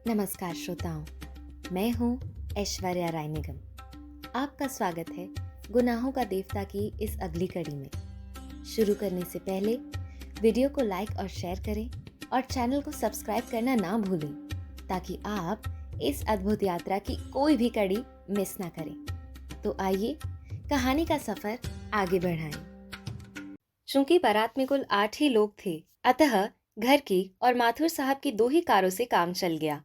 नमस्कार श्रोताओं, मैं हूँ ऐश्वर्या राय निगम। आपका स्वागत है गुनाहों का देवता की इस अगली कड़ी में। शुरू करने से पहले वीडियो को लाइक और शेयर करें और चैनल को सब्सक्राइब करना ना भूलें ताकि आप इस अद्भुत यात्रा की कोई भी कड़ी मिस ना करें। तो आइए कहानी का सफर आगे बढ़ाएं। चूंकि बारात में कुल 8 ही लोग थे, अतः घर की और माथुर साहब की 2 ही कारों से काम चल गया।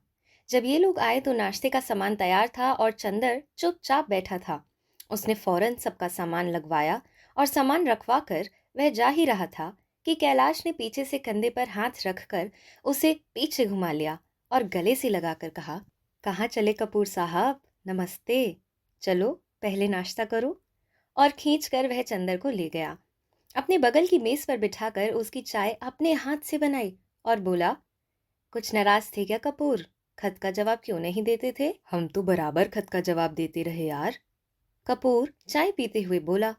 जब ये लोग आए तो नाश्ते का सामान तैयार था और चंदर चुपचाप बैठा था। उसने फौरन सबका सामान लगवाया और सामान रखवा कर वह जा ही रहा था कि कैलाश ने पीछे से कंधे पर हाथ रखकर उसे पीछे घुमा लिया और गले से लगाकर कहा, कहाँ चले कपूर साहब, नमस्ते। चलो पहले नाश्ता करो। और खींचकर वह चंदर को ले गया। अपने बगल की मेज पर बिठाकर उसकी चाय अपने हाथ से बनाई और बोला, कुछ नाराज थे क्या कपूर? खत का जवाब क्यों नहीं देते थे? हम तो बराबर खत का जवाब देते रहे यार। कपूर चाय पीते हुए बोला।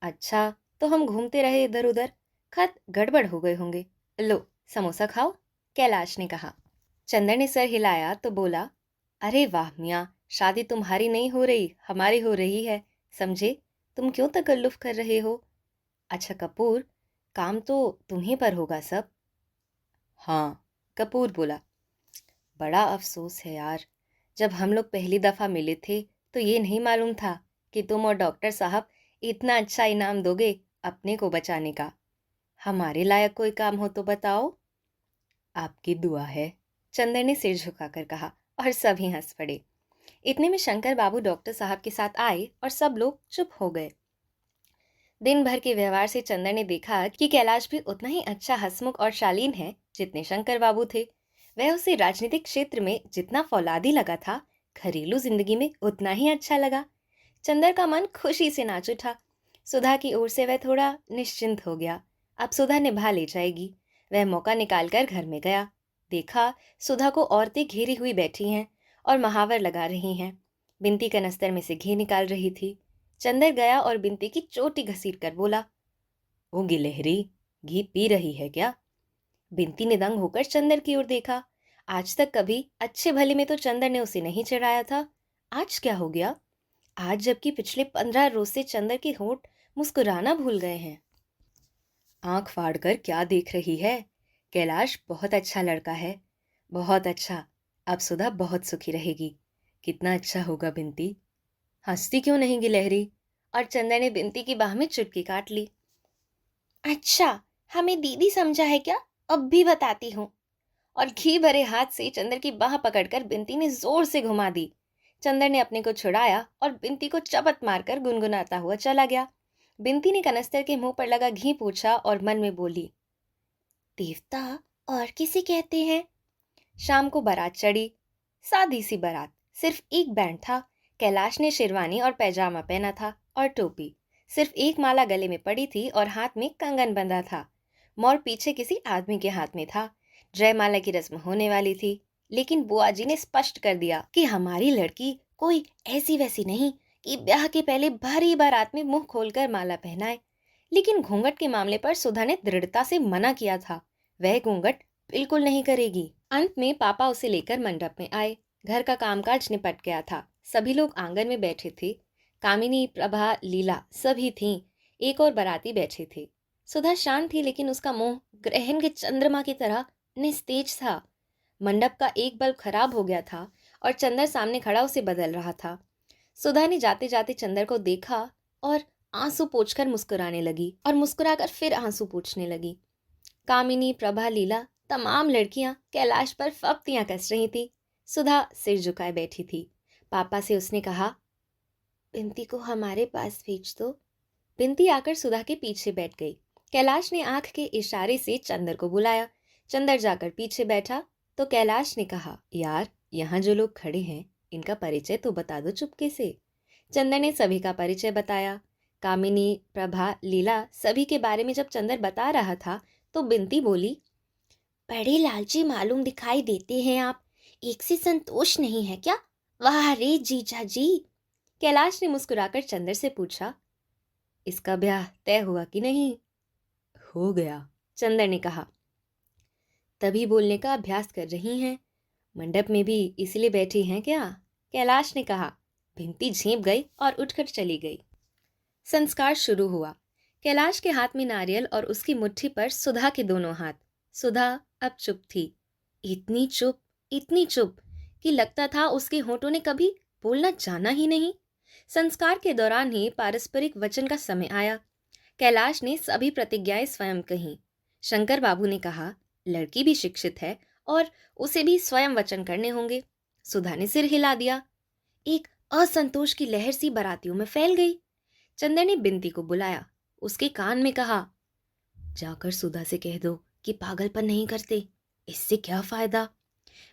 अच्छा, तो हम घूमते रहे इधर उधर, खत गड़बड़ हो गए होंगे। लो समोसा खाओ, कैलाश ने कहा। चंदर ने सर हिलाया तो बोला, अरे वाह मियाँ, शादी तुम्हारी नहीं हो रही, हमारी हो रही है। समझे? तुम क्यों तकल्लुफ कर रहे हो? अच्छा कपूर, काम तो तुम्हीं पर होगा सब। हाँ, कपूर बोला। बड़ा अफसोस है यार, जब हम लोग पहली दफा मिले थे तो ये नहीं मालूम था कि तुम और डॉक्टर साहब इतना अच्छा इनाम दोगे अपने को बचाने का। हमारे लायक कोई काम हो तो बताओ। आपकी दुआ है, चंदर ने सिर झुकाकर कहा और सभी हंस पड़े। इतने में शंकर बाबू डॉक्टर साहब के साथ आए और सब लोग चुप हो गए। दिन भर के व्यवहार से चंदर ने देखा कि कैलाश भी उतना ही अच्छा हंसमुख और शालीन है जितने शंकर बाबू थे। वह उसे राजनीतिक क्षेत्र में जितना फौलादी लगा था, घरेलू जिंदगी में उतना ही अच्छा लगा। चंदर का मन खुशी से नाच उठा। सुधा की ओर से वह थोड़ा निश्चिंत हो गया। अब सुधा निभा ले जाएगी। वह मौका निकालकर घर में गया। देखा सुधा को औरतें घेरी हुई बैठी हैं और महावर लगा रही हैं। बिनती कनस्तर में से घी निकाल रही थी। चंदर गया और बिनती की चोटी घसीट कर बोला, ओ गिलहरी, घी पी रही है क्या? बिनती ने दंग होकर चंदर की ओर देखा। आज तक कभी अच्छे भले में तो चंदर ने उसे नहीं चिढ़ाया था। आज क्या हो गया? आज जबकि पिछले 15 रोज से चंदर के होंठ मुस्कुराना भूल गए हैं। आंख फाड़ कर क्या देख रही है? कैलाश बहुत अच्छा लड़का है, बहुत अच्छा। अब सुधा बहुत सुखी रहेगी। कितना अच्छा होगा बिनती। हंसती क्यों नहीं गिलहरी? और चंदर ने बिनती की बाह में चुटकी काट ली। अच्छा, हमें दीदी समझा है क्या? अब भी बताती हूँ। और घी भरे हाथ से चंदर की बाह पकड़कर बिनती ने जोर से घुमा दी। चंदर ने अपने को छुड़ाया और बिनती को चपत मारकर गुनगुनाता हुआ चला गया। बिनती ने कनस्तर के मुंह पर लगा घी पूछा और मन में बोली, देवता और किसे कहते हैं? शाम को बारात चढ़ी। सादी सी बारात, सिर्फ एक बैंड था। कैलाश ने शेरवानी और पैजामा पहना था और टोपी। सिर्फ एक माला गले में पड़ी थी और हाथ में कंगन बंधा था। मोर पीछे किसी आदमी के हाथ में था। जयमाला की रस्म होने वाली थी, लेकिन बुआ जी ने स्पष्ट कर दिया कि हमारी लड़की कोई ऐसी वैसी नहीं कि ब्याह के पहले भरी बारात में मुंह खोलकर माला पहनाए। लेकिन घूंघट के मामले पर सुधा ने दृढ़ता से मना किया था। वह घूंघट बिल्कुल नहीं करेगी। अंत में पापा उसे लेकर मंडप में आए। घर का कामकाज निपट गया था। सभी लोग आंगन में बैठे थे। कामिनी, प्रभा, लीला सभी थीं। एक और बाराती बैठे थे। सुधा शांत थी, लेकिन उसका मुंह ग्रहण के चंद्रमा की तरह निस्तेज था। मंडप का एक बल्ब खराब हो गया था और चंदर सामने खड़ा उसे बदल रहा था। सुधा ने जाते जाते चंदर को देखा और आंसू पोंछकर मुस्कुराने लगी और मुस्कुराकर फिर आंसू पोंछने लगी। कामिनी, प्रभा, लीला तमाम लड़कियां कैलाश पर फप्तियां कस रही थी। सुधा सिर झुकाए बैठी थी। पापा से उसने कहा, बिनती को हमारे पास भेज दो। बिनती आकर सुधा के पीछे बैठ गई। कैलाश ने आंख के इशारे से चंदर को बुलाया। चंदर जाकर पीछे बैठा तो कैलाश ने कहा, यार यहाँ जो लोग खड़े हैं इनका परिचय तो बता दो चुपके से। चंदर ने सभी का परिचय बताया। कामिनी, प्रभा, लीला सभी के बारे में जब चंदर बता रहा था तो बिनती बोली, बड़े लालची मालूम दिखाई देते हैं आप। एक से संतोष नहीं है क्या? वाह रे जीजा जी। कैलाश ने मुस्कुराकर चंदर से पूछा, इसका ब्याह तय हुआ कि नहीं? हो गया, चंदर ने कहा। तभी बोलने का अभ्यास कर रही हैं। मंडप में भी इसलिए बैठी हैं क्या? कैलाश ने कहा। भिंती झेंप गई और उठकर चली गई। संस्कार शुरू हुआ। कैलाश के हाथ में नारियल और उसकी मुट्ठी पर सुधा के दोनों हाथ। सुधा अब चुप थी, इतनी चुप कि लगता था उसके होठों ने कभी बोलना जाना ही नहीं। संस्कार के दौरान ही पारस्परिक वचन का समय आया। कैलाश ने सभी प्रतिज्ञाएं स्वयं कहीं। शंकर बाबू ने कहा, लड़की भी शिक्षित है और उसे भी स्वयं वचन करने होंगे। सुधा ने सिर हिला दिया। एक असंतोष की लहर सी बारातियों में फैल गई। चंदर ने बिंती को बुलाया, उसके कान में कहा, जाकर सुधा से कह दो कि पागलपन नहीं करते, इससे क्या फायदा।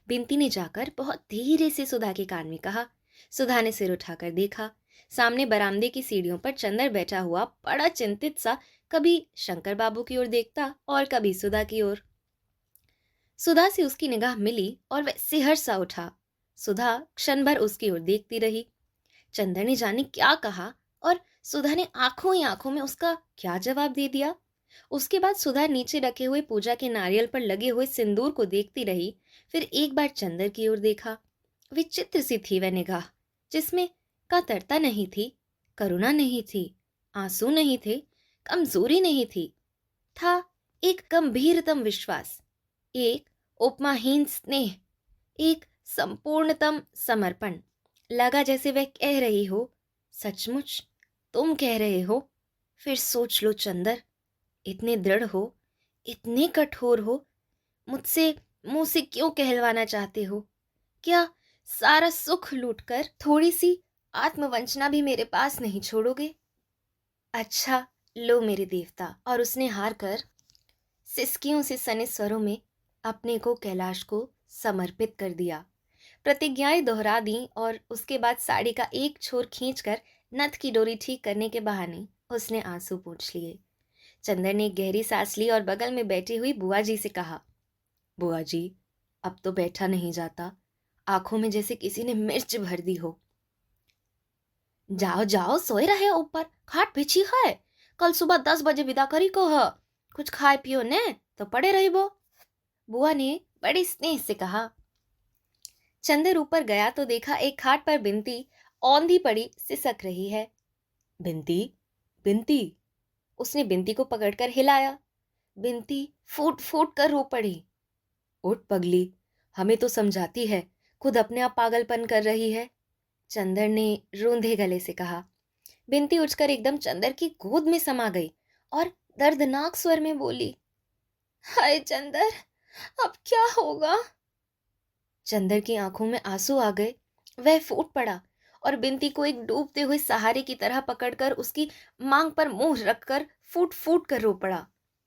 बिंती ने जाकर बहुत धीरे से सुधा के कान में कहा। सुधा ने सिर उठाकर देखा। सामने बरामदे की सीढ़ियों पर चंदर बैठा हुआ बड़ा चिंतित सा कभी शंकर बाबू की ओर देखता और कभी सुधा की ओर। सुधा से उसकी निगाह मिली और वह सिहर सा उठा। सुधा क्षण भर उसकी ओर देखती रही। चंदर ने जाने क्या कहा और सुधा ने आंखों ही आंखों में उसका क्या जवाब दे दिया। उसके बाद सुधा नीचे रखे हुए पूजा के नारियल पर लगे हुए सिंदूर को देखती रही। फिर एक बार चंदर की ओर देखा। विचित्र सी थी वह निगाह, जिसमें कातरता नहीं थी, करुणा नहीं थी, आंसू नहीं थे, कमजोरी नहीं थी। था एक गंभीरतम विश्वास, एक उपमाहीन स्नेह, एक संपूर्णतम समर्पण। लगा जैसे वह कह रही हो, सचमुच तुम कह रहे हो? फिर सोच लो चंदर, इतने दृढ़ हो, इतने कठोर हो, मुझसे मुंह से क्यों कहलवाना चाहते हो? क्या सारा सुख लूटकर थोड़ी सी आत्मवंचना भी मेरे पास नहीं छोड़ोगे? अच्छा, लो मेरे देवता। और उसने हार कर सिसकियों से सने स्वरों में अपने को कैलाश को समर्पित कर दिया। प्रतिज्ञाएं दोहरा दी और उसके बाद साड़ी का एक छोर खींचकर नथ की डोरी ठीक करने के बहाने उसने आंसू पोंछ लिए। चंदर ने गहरी सांस ली और बगल में बैठी हुई बुआ जी से कहा, बुआ जी, अब तो बैठा नहीं जाता, आंखों में जैसे किसी ने मिर्च भर दी हो। जाओ जाओ, सोए रहे ऊपर, खाट बिछी है, कल सुबह 10 बजे विदा करी को है, कुछ खाए पियो ने तो पड़े रही वो, बुआ ने बड़ी स्नेह से कहा। चंदर ऊपर गया तो देखा एक खाट पर बिंती औंधी पड़ी सिसक रही है। बिंती, बिंती। उसने बिंती को पकड़कर हिलाया। बिंती फूट फूट कर रो पड़ी। उठ पगली, हमें तो समझाती है, खुद अपने आप पागलपन कर रही है, चंदर ने रूंधे गले से कहा। बिंती उठकर एकदम चंदर की गोद में समा गई और दर्दनाक स्वर में बोली, हाय चंदर, अब क्या होगा? चंदर की आंखों में आंसू आ गए। वह फूट पड़ा और बिंती को एक डूबते हुए सहारे की तरह पकड़कर उसकी मांग पर मुंह रखकर फूट फूट कर रो पड़ा।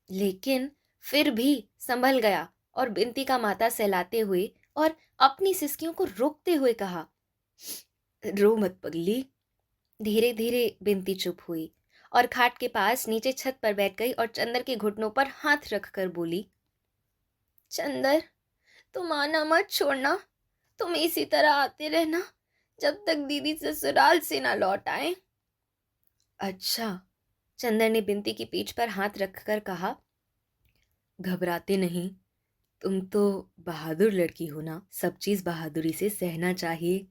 लेकिन फिर भी संभल गया और बिंती का माथा सहलाते हुए और अपनी सिसकियों को रोकते हुए कहा, रो मत पगली। धीरे धीरे बिंती चुप हुई और खाट के पास नीचे छत पर बैठ गई और चंदर के घुटनों पर हाथ रखकर बोली, चंदर, तुम आना मत छोड़ना, तुम इसी तरह आते रहना जब तक दीदी ससुराल से ना लौट आए। अच्छा, चंदर ने बिंती की पीठ पर हाथ रखकर कहा, घबराते नहीं, तुम तो बहादुर लड़की हो ना, सब चीज बहादुरी से सहना चाहिए।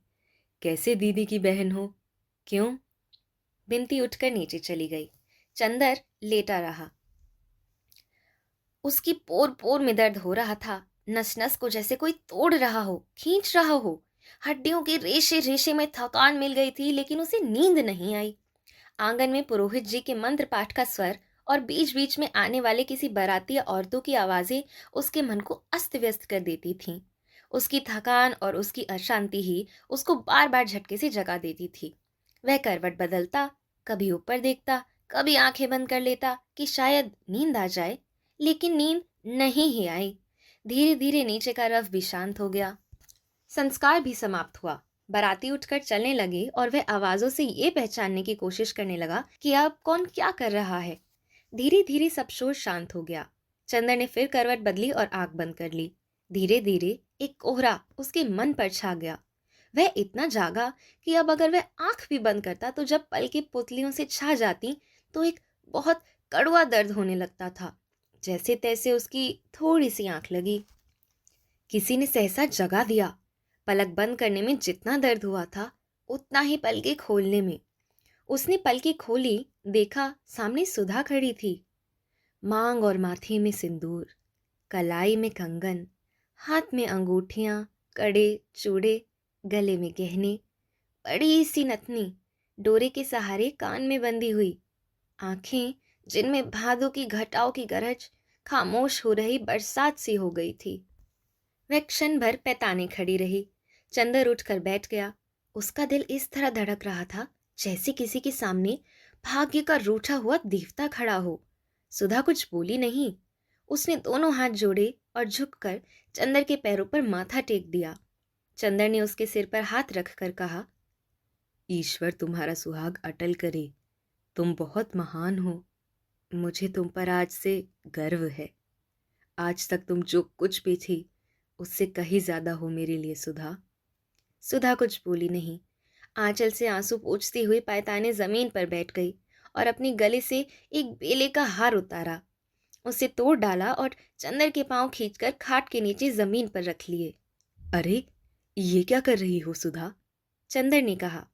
कैसे दीदी की बहन हो? क्यों? बिंती उठकर नीचे चली गई। चंदर लेटा रहा। उसकी पोर पोर में दर्द हो रहा था, नस नस को जैसे कोई तोड़ रहा हो, खींच रहा हो। हड्डियों के रेशे रेशे में थकान मिल गई थी, लेकिन उसे नींद नहीं आई। आंगन में पुरोहित जी के मंत्र पाठ का स्वर और बीच बीच में आने वाले किसी बाराती या औरतों की आवाजें उसके मन को अस्त व्यस्त कर देती थीं। उसकी थकान और उसकी अशांति ही उसको बार बार झटके से जगा देती थी। वह करवट बदलता, कभी ऊपर देखता, कभी आंखें बंद कर लेता कि शायद नींद आ जाए, लेकिन नींद नहीं ही आई। धीरे धीरे नीचे का रफ भी शांत हो गया। संस्कार भी समाप्त हुआ। बाराती उठकर चलने लगे और वह आवाजों से ये पहचानने की कोशिश करने लगा कि अब कौन क्या कर रहा है। धीरे धीरे सब शोर शांत हो गया। चंदर ने फिर करवट बदली और आंख बंद कर ली। धीरे धीरे एक कोहरा उसके मन पर छा गया। वह इतना जागा कि अब अगर वह आंख भी बंद करता तो जब पलकें पुतलियों से छा जाती तो एक बहुत कड़वा दर्द होने लगता था। जैसे तैसे उसकी थोड़ी सी आंख लगी। किसी ने सहसा जगा दिया। पलक बंद करने में जितना दर्द हुआ था उतना ही पलकें खोलने में। उसने पलकें खोली, देखा सामने सुधा खड़ी थी। मांग और माथे में सिंदूर, कलाई में कंगन, हाथ में अंगूठियां, कड़े, चूड़े, गले में गहने, बड़ी सी नथनी डोरे के सहारे कान में बंधी हुई, आंखें जिनमें भादों की घटाओं की गरज खामोश हो रही बरसात सी हो गई थी। वह क्षण भर पैताने खड़ी रही। चंदर उठकर बैठ गया। उसका दिल इस तरह धड़क रहा था जैसे किसी के सामने भाग्य का रूठा हुआ देवता खड़ा हो। सुधा कुछ बोली नहीं। उसने दोनों हाथ जोड़े और झुककर चंदर के पैरों पर माथा टेक दिया। चंदर ने उसके सिर पर हाथ रखकर कहा, ईश्वर तुम्हारा सुहाग अटल करे। तुम बहुत महान हो। मुझे तुम पर आज से गर्व है। आज तक तुम जो कुछ भी थी उससे कहीं ज्यादा हो मेरे लिए सुधा। सुधा कुछ बोली नहीं। आंचल से आंसू पोंछती हुई पायताने जमीन पर बैठ गई और अपनी गले से एक बेले का हार उतारा, उसे तोड़ डाला और चंदर के पांव खींचकर खाट के नीचे जमीन पर रख लिए। अरे, ये क्या कर रही हो सुधा? चंदर ने कहा।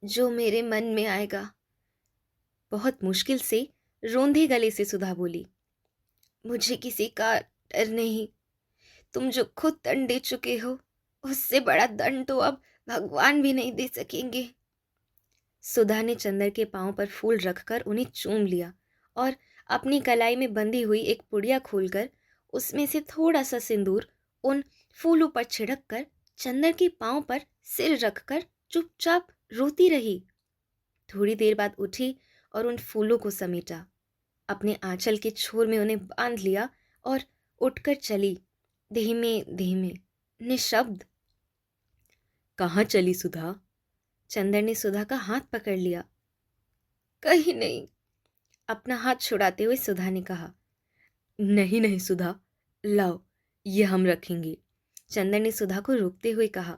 जो मेरे मन में आएगा। बहुत मुश्किल से रोंधे गले से सुधा बोली। मुझे किसी का डर नहीं। तुम जो खुद दंड दे चुके हो उससे बड़ा दंड तो अब भगवान भी नहीं दे सकेंगे। सुधा ने चंदर के पांव पर फूल रखकर उन्हें चूम लिया और अपनी कलाई में बंधी हुई एक पुड़िया खोलकर उसमें से थोड़ा सा सिंदूर उन फूलों पर छिड़क कर चंदर के पांव पर सिर रखकर चुपचाप रोती रही। थोड़ी देर बाद उठी और उन फूलों को समेटा, अपने आंचल के छोर में उन्हें बांध लिया और उठकर चली, धीमे धीमे, निशब्द। कहाँ चली सुधा? चंदर ने सुधा का हाथ पकड़ लिया। कहीं नहीं, अपना हाथ छुड़ाते हुए सुधा ने कहा। नहीं नहीं सुधा, लाओ, ये हम रखेंगे। चंदर ने सुधा को रोकते हुए कहा।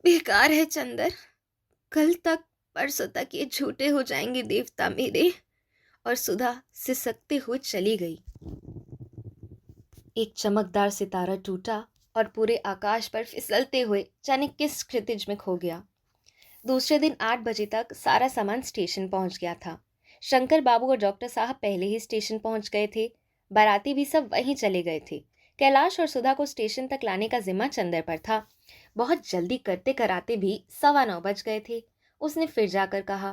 बेकार है चंदर, कल तक परसों तक ये झूठे हो जाएंगे देवता मेरे। और सुधा सिसकते हुए चली गई। एक चमकदार सितारा टूटा और पूरे आकाश पर फिसलते हुए जाने किस क्षितिज में खो गया। दूसरे दिन 8 बजे तक सारा सामान स्टेशन पहुंच गया था। शंकर बाबू और डॉक्टर साहब पहले ही स्टेशन पहुंच गए थे। बाराती भी सब वहीं चले गए थे। कैलाश और सुधा को स्टेशन तक लाने का जिम्मा चंदर पर था। बहुत जल्दी करते कराते भी 9:15 बज गए थे। उसने फिर जाकर कहा।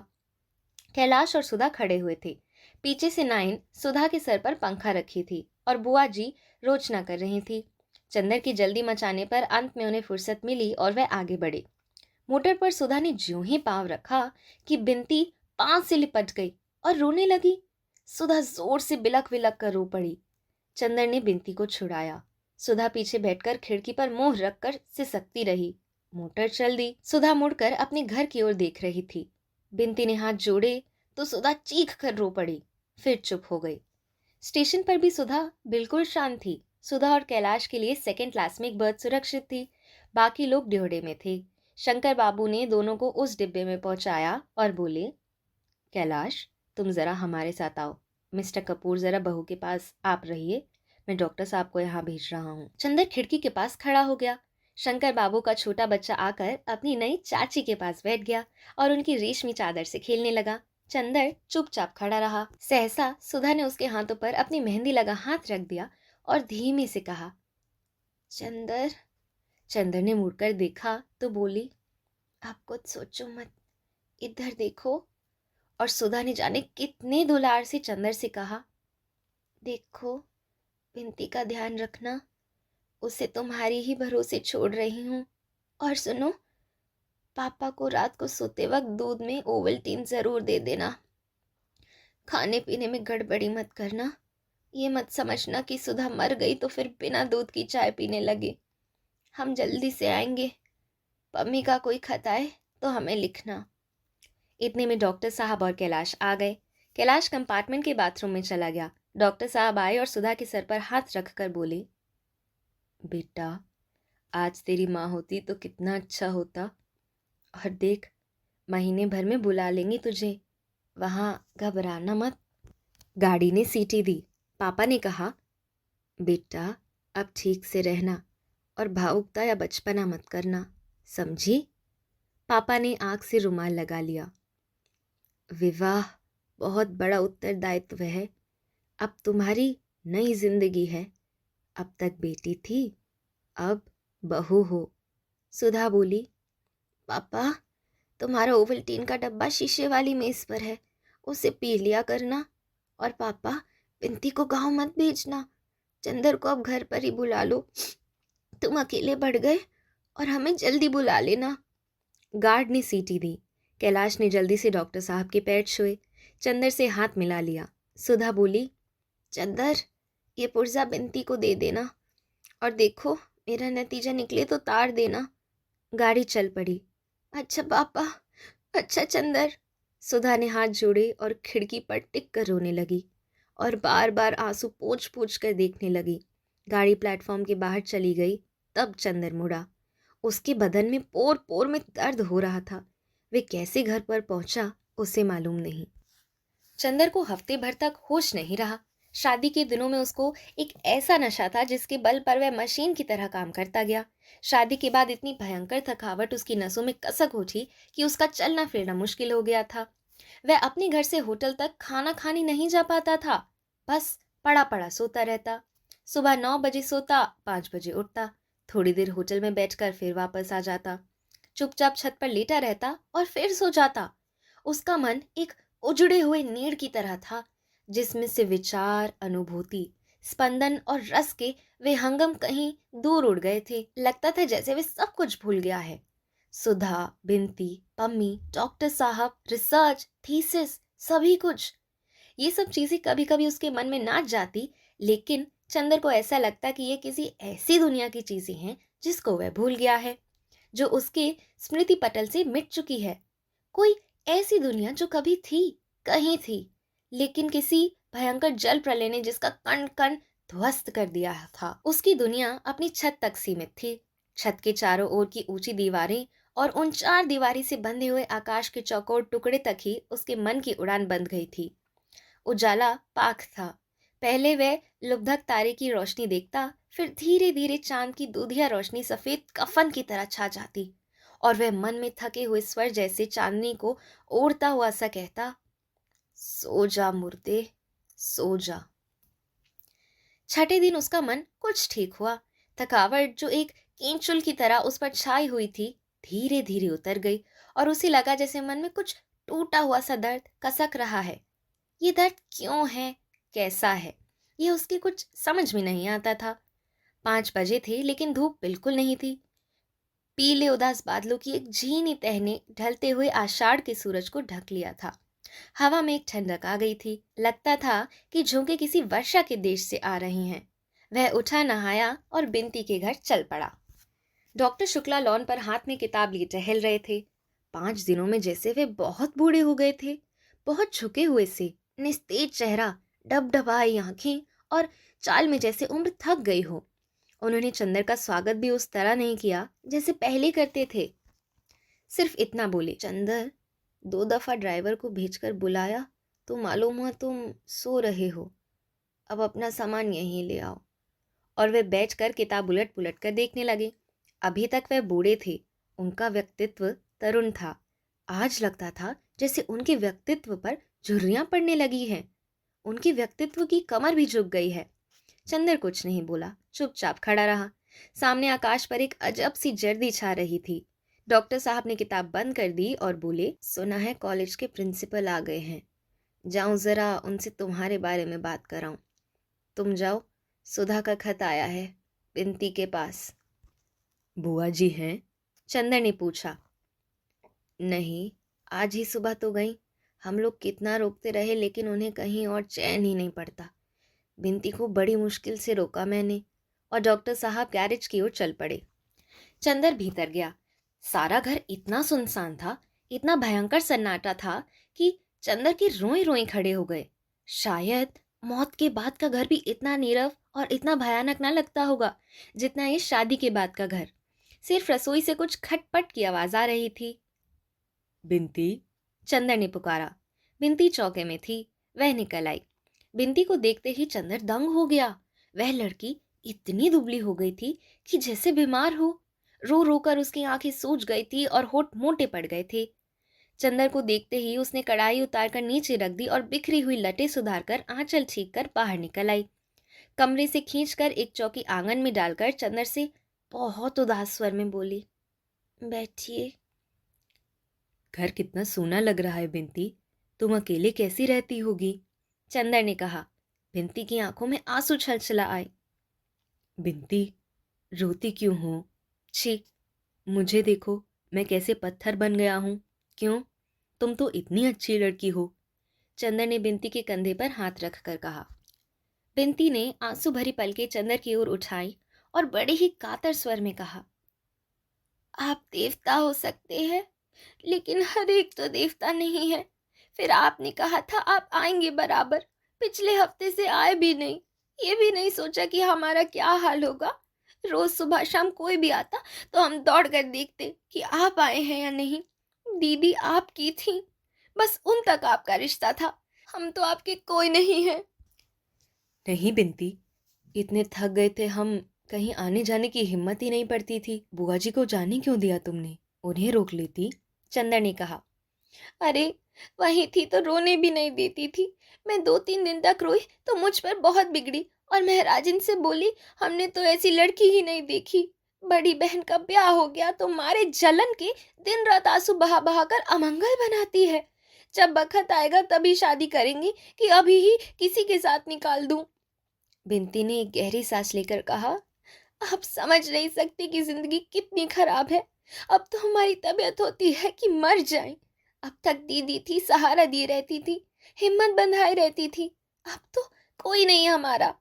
कैलाश और सुधा खड़े हुए थे। पीछे से नाइन सुधा के सर पर पंखा रखी थी और बुआ जी रोचना कर रही थी। चंदर की जल्दी मचाने पर अंत में उन्हें फुर्सत मिली और वह आगे बढ़े। मोटर पर सुधा ने ज्यों ही पांव रखा कि बिनती पांव से लिपट गई और रोने लगी। सुधा जोर से बिलक बिलक कर रो पड़ी। चंदर ने बिनती को छुड़ाया। सुधा पीछे बैठकर खिड़की पर मुंह रखकर सिसकती रही। मोटर चल दी। सुधा मुड़कर अपने घर की ओर देख रही थी। बिनती ने हाथ जोड़े तो सुधा चीख कर रो पड़ी, फिर चुप हो गई। स्टेशन पर भी सुधा बिल्कुल शांत थी। सुधा और कैलाश के लिए सेकंड क्लास में एक बर्थ सुरक्षित थी। बाकी लोग ड्योढ़े में थे। शंकर बाबू ने दोनों को उस डिब्बे में पहुंचाया और बोले, कैलाश, तुम जरा हमारे साथ आओ। मिस्टर कपूर जरा बहू के पास आप रहिए, मैं डॉक्टर साहब को यहाँ भेज रहा हूँ। चंदर खिड़की के पास खड़ा हो गया। शंकर बाबू का छोटा बच्चा आकर अपनी नई चाची के पास बैठ गया और उनकी रेशमी चादर से खेलने लगा। चंदर चुपचाप खड़ा रहा। सहसा सुधा ने उसके हाथों पर अपनी मेहंदी लगा हाथ रख दिया और धीमे से कहा, चंदर। चंदर ने मुड़कर देखा तो बोली, आप कुछ सोचो मत, इधर देखो। और सुधा ने जाने कितने दुलार से चंदर से कहा, देखो, बिनती का ध्यान रखना, उसे तुम्हारी ही भरोसे छोड़ रही हूँ। और सुनो, पापा को रात को सोते वक्त दूध में ओवल्टीन जरूर दे देना। खाने पीने में गड़बड़ी मत करना। ये मत समझना कि सुधा मर गई तो फिर बिना दूध की चाय पीने लगे। हम जल्दी से आएंगे। पम्मी का कोई खत आए तो हमें लिखना। इतने में डॉक्टर साहब और कैलाश आ गए। कैलाश कंपार्टमेंट के बाथरूम में चला गया। डॉक्टर साहब आए और सुधा के सर पर हाथ रखकर बोले, बेटा, आज तेरी माँ होती तो कितना अच्छा होता। और देख, महीने भर में बुला लेंगी तुझे, वहाँ घबराना मत। गाड़ी ने सीटी दी। पापा ने कहा, बेटा, अब ठीक से रहना और भावुकता या बचपना मत करना, समझी? पापा ने आंख से रुमाल लगा लिया। विवाह बहुत बड़ा उत्तरदायित्व है। अब तुम्हारी नई जिंदगी है। अब तक बेटी थी, अब बहू हो। सुधा बोली। पापा, तुम्हारा ओवल्टीन का डब्बा शीशे वाली मेज पर है, उसे पी लिया करना। और पापा, बिंती को गांव मत भेजना। चंदर को अब घर पर ही बुला लो। तुम अकेले बढ़ गए और हमें जल्दी बुला लेना। गार्ड ने सीटी दी। कैलाश ने जल्दी से डॉक्टर साहब के पैर छुए। चंदर से हाथ मिला लिया। सुधा बोली, चंदर, ये पुर्जा बिंती को दे देना, और देखो मेरा नतीजा निकले तो तार देना। गाड़ी चल पड़ी। अच्छा पापा, अच्छा चंदर। सुधा ने हाथ जोड़े और खिड़की पर टिक कर रोने लगी और बार बार आंसू पोंछ पोंछ कर देखने लगी। गाड़ी प्लेटफॉर्म के बाहर चली गई। तब चंदर मुड़ा। उसके बदन में पोर पोर में दर्द हो रहा था। वे कैसे घर पर पहुंचा उसे मालूम नहीं। चंदर को हफ्ते भर तक होश नहीं रहा। शादी के दिनों में उसको एक ऐसा नशा था जिसके बल पर वह मशीन की तरह काम करता गया। शादी के बाद इतनी भयंकर थकावट उसकी नसों में कसक उठी कि उसका चलना फिरना मुश्किल हो गया था। वह अपने घर से होटल तक खाना खाने नहीं जा पाता था। बस पड़ा पड़ा सोता रहता। सुबह 9 बजे सोता, 5 बजे उठता। थोड़ी देर होटल में बैठकर फिर वापस आ जाता। चुपचाप छत पर लेटा रहता और फिर सो जाता। उसका मन एक उजड़े हुए नीड़ की तरह था, जिसमें से विचार, अनुभूति, स्पंदन और रस के वे हंगम कहीं दूर उड़ गए थे। लगता था जैसे वे सब कुछ भूल गया है। सुधा, बिंती, पम्मी, डॉक्टर साहब, रिसर्च, थीसिस, सभी कुछ। ये सब चीजें कभी कभी उसके मन में नाच जाती, लेकिन चंदर को ऐसा लगता कि ये किसी ऐसी दुनिया की चीजें हैं जिसको वह भूल गया है, जो उसके स्मृति पटल से मिट चुकी है। कोई ऐसी दुनिया जो कभी थी, कहीं थी, लेकिन किसी भयंकर जल प्रलय ने जिसका कण कण ध्वस्त कर दिया था। उसकी दुनिया अपनी छत तक सीमित थी। छत के चारों ओर की ऊंची दीवारें और उन 4 दीवारी से बंधे हुए आकाश के चौकोर टुकड़े तक ही उसके मन की उड़ान बंद गई थी। उजाला पाक था। पहले वह लुब्धक तारे की रोशनी देखता, फिर धीरे धीरे चांद की दूधिया रोशनी सफेद कफन की तरह छा जाती, और वह मन में थके हुए स्वर जैसे चांदनी को ओढ़ता हुआ सा कहता, सो जा मुर्दे, सो जा। छठे दिन उसका मन कुछ ठीक हुआ। थकावट जो एक कींचुल की तरह उस पर छाई हुई थी, धीरे धीरे उतर गई, और उसे लगा जैसे मन में कुछ टूटा हुआ सा दर्द कसक रहा है। ये दर्द क्यों है, कैसा है, ये उसके कुछ समझ में नहीं आता था। 5 बजे थे, लेकिन धूप बिल्कुल नहीं थी। पीले उदास बादलों की एक झीनी तह ने ढलते हुए आषाढ़ के सूरज को ढक लिया था। हवा में एक ठंडक आ गई थी। लगता था कि झोंके किसी वर्षा के देश से आ रही हैं। वह उठा, नहाया और बिंती के घर चल पड़ा। डॉक्टर शुक्ला लॉन पर हाथ में किताब लिए टहल रहे थे। 5 दिनों में जैसे वे बहुत बूढ़े हो गए थे। बहुत झुके हुए से, निस्तेज चेहरा, डबडबाई आंखें, और चाल में जैसे उम्र थक गई हो। उन्होंने चंदर का स्वागत भी उस तरह नहीं किया जैसे पहले करते थे। सिर्फ इतना बोले, चंदर, 2 दफा ड्राइवर को भेजकर बुलाया तो मालूम हुआ तुम सो रहे हो। अब अपना सामान यहीं ले आओ। और वे बैठकर किताब उलट पुलट कर देखने लगे। अभी तक वह बूढ़े थे, उनका व्यक्तित्व तरुण था। आज लगता था जैसे उनके व्यक्तित्व पर झुर्रियां पड़ने लगी हैं। उनके व्यक्तित्व की कमर भी झुक गई है। चंदर कुछ नहीं बोला, चुपचाप खड़ा रहा। सामने आकाश पर एक अजब सी जर्दी छा रही थी। डॉक्टर साहब ने किताब बंद कर दी और बोले, सुना है कॉलेज के प्रिंसिपल आ गए हैं, जाऊं जरा उनसे तुम्हारे बारे में बात कराऊं। तुम जाओ, सुधा का खत आया है बिंती के पास। बुआ जी हैं? चंदर ने पूछा। नहीं, आज ही सुबह तो गई। हम लोग कितना रोकते रहे, लेकिन उन्हें कहीं और चैन ही नहीं पड़ता। बिंती को बड़ी मुश्किल से रोका मैंने। और डॉक्टर साहब गैरेज की ओर चल पड़े। चंदर भीतर गया। सारा घर इतना सुनसान था, इतना भयंकर सन्नाटा था कि चंदर के रोए रोए खड़े हो गए। शायद मौत के बाद का घर भी इतना नीरव और इतना भयानक ना लगता होगा जितना ये शादी के बाद का घर। सिर्फ रसोई से कुछ खटपट की आवाज आ रही थी। बिंती, चंदर ने पुकारा। बिंती चौके में थी। वह निकल आई। बिंती को देखते ही चंदर दंग हो गया। वह लड़की इतनी दुबली हो गई थी कि जैसे बीमार हो। रो रो कर उसकी आंखें सूज गई थी और होठ मोटे पड़ गए थे। चंदर को देखते ही उसने कढ़ाई उतारकर नीचे रख दी और बिखरी हुई लटें सुधारकर आंचल छींक कर बाहर निकल आई। कमरे से खींचकर एक चौकी आंगन में डालकर चंदर से बहुत उदास स्वर में बोली, बैठिए। घर कितना सोना लग रहा है बिंती, तुम अकेले कैसी रहती होगी? चंदर ने कहा। बिंती की आंखों में आंसू छलछला आए। बिंती, रोती क्यों हो? छी, मुझे देखो, मैं कैसे पत्थर बन गया हूँ। क्यों? तुम तो इतनी अच्छी लड़की हो। चंदर ने बिंती के कंधे पर हाथ रखकर कहा। बिंती ने आंसू भरी पलकें चंदर की ओर उठाई और बड़े ही कातर स्वर में कहा, आप देवता हो सकते हैं, लेकिन हर एक तो देवता नहीं है। फिर आपने कहा था आप आएंगे बराबर, पिछले हफ्ते से आए भी नहीं। ये भी नहीं सोचा कि हमारा क्या हाल होगा। रोज सुबह शाम कोई भी आता तो हम दौड़ कर देखते कि आप आए हैं या नहीं। दीदी आपकी थी, बस उन तक आपका रिश्ता था। हम तो आपके कोई नहीं है। नहीं बिंती, इतने थक गए थे हम, कहीं आने जाने की हिम्मत ही नहीं पड़ती थी। बुआ जी को जाने क्यों दिया तुमने? उन्हें रोक लेती। चंदर ने कहा। अरे वहीं थी तो रोने भी नहीं देती थी। मैं 2-3 दिन तक रोई तो मुझ पर बहुत बिगड़ी और महराजिन से बोली, हमने तो ऐसी लड़की ही नहीं देखी। बड़ी बहन का ब्याह हो गया तो मारे जलन के दिन रात आंसू बहा बहा कर अमंगल बनाती है। जब बखत आएगा तभी शादी करेंगे कि अभी ही किसी के साथ निकाल दूं। बिंती ने एक गहरी सांस लेकर कहा, आप समझ नहीं सकती कि जिंदगी कितनी खराब है। अब तो हमारी तबीयत होती है कि मर जाएं। अब तक दीदी थी, सहारा दिए रहती थी, हिम्मत बंधाए रहती थी। अब तो कोई नहीं हमारा।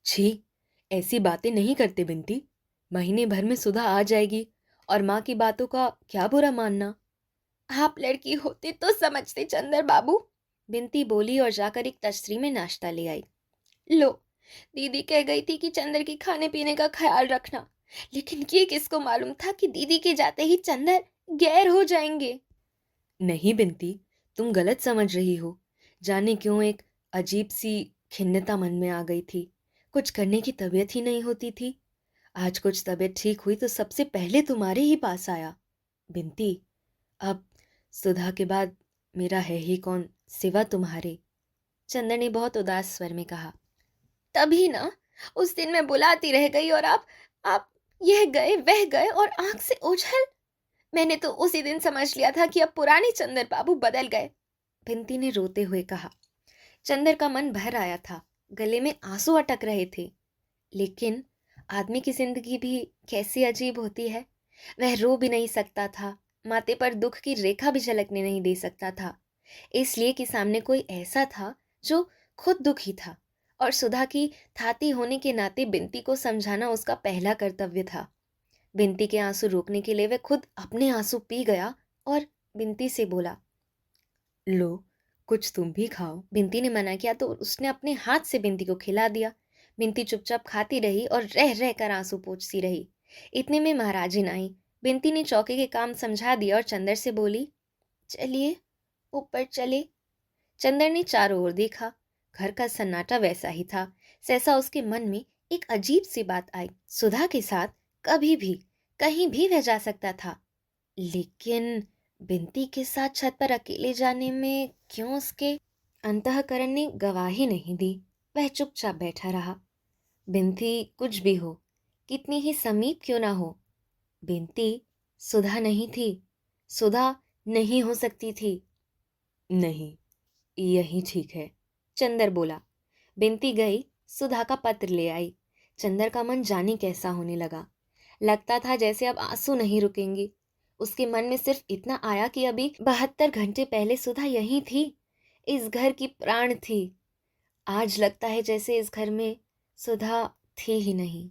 छी, ऐसी बातें नहीं करते बिंती। महीने भर में सुधा आ जाएगी और माँ की बातों का क्या बुरा मानना। आप लड़की होते तो समझते चंदर बाबू। बिंती बोली और जाकर एक तश्तरी में नाश्ता ले आई। लो, दीदी कह गई थी कि चंदर की खाने पीने का ख्याल रखना, लेकिन ये किसको मालूम था कि दीदी के जाते ही चंदर गैर हो जाएंगे। नहीं बिंती, तुम गलत समझ रही हो। जाने क्यों एक अजीब सी खिन्नता मन में आ गई थी। कुछ करने की तबीयत ही नहीं होती थी। आज कुछ तबीयत ठीक हुई तो सबसे पहले तुम्हारे ही पास आया। बिंती, अब सुधा के बाद मेरा है ही कौन सिवा तुम्हारे? चंदर ने बहुत उदास स्वर में कहा। तभी ना, उस दिन मैं बुलाती रह गई और आप यह गए वह गए और आंख से ओझल। मैंने तो उसी दिन समझ लिया था कि अब पुराने चंदर बाबू बदल गए। बिंती ने रोते हुए कहा। चंदर का मन भर आया था, गले में आंसू अटक रहे थे। लेकिन आदमी की जिंदगी भी कैसी अजीब होती है। वह रो भी नहीं सकता था, माथे पर दुख की रेखा भी झलकने नहीं दे सकता था, इसलिए कि सामने कोई ऐसा था जो खुद दुखी था और सुधा की थाती होने के नाते बिंती को समझाना उसका पहला कर्तव्य था। बिंती के आंसू रोकने के लिए वह खुद अपने आंसू पी गया और बिंती से बोला, लो कुछ तुम भी खाओ। बिंती ने मना किया तो उसने अपने हाथ से बिंती को खिला दिया। बिंती चुपचाप खाती रही और रह रह कर आंसू पोंछती रही। इतने में महाराजिन आई। बिंती ने चौके के काम समझा दिया और चंदर से बोली, चलिए ऊपर चले। चंदर ने चारों ओर देखा। घर का सन्नाटा वैसा ही था, सहसा उसके मन में एक अजीब सी बात आई। सुधा के साथ कभी भी कहीं भी वह जा सकता था, लेकिन बिंती के साथ छत पर अकेले जाने में क्यों उसके अंतःकरण ने गवाही नहीं दी। वह चुपचाप बैठा रहा। बिंती कुछ भी हो, कितनी ही समीप क्यों ना हो, बिंती सुधा नहीं थी, सुधा नहीं हो सकती थी। नहीं, यही ठीक है, चंदर बोला। बिंती गई, सुधा का पत्र ले आई। चंदर का मन जाने कैसा होने लगा। लगता था जैसे अब आंसू नहीं रुकेंगे। उसके मन में सिर्फ इतना आया कि अभी 72 घंटे पहले सुधा यहीं थी, इस घर की प्राण थी। आज लगता है जैसे इस घर में सुधा थी ही नहीं।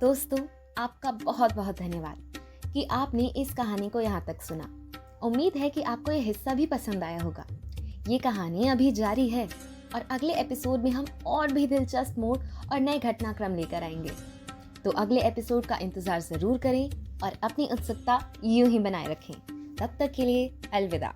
दोस्तों, आपका बहुत बहुत धन्यवाद कि आपने इस कहानी को यहाँ तक सुना। उम्मीद है कि आपको यह हिस्सा भी पसंद आया होगा। ये कहानी अभी जारी है और अगले एपिसोड में हम और भी दिलचस्प मोड़ और नए घटनाक्रम लेकर आएंगे। तो अगले एपिसोड का इंतजार जरूर करें और अपनी उत्सुकता यूं ही बनाए रखें। तब तक के लिए अलविदा।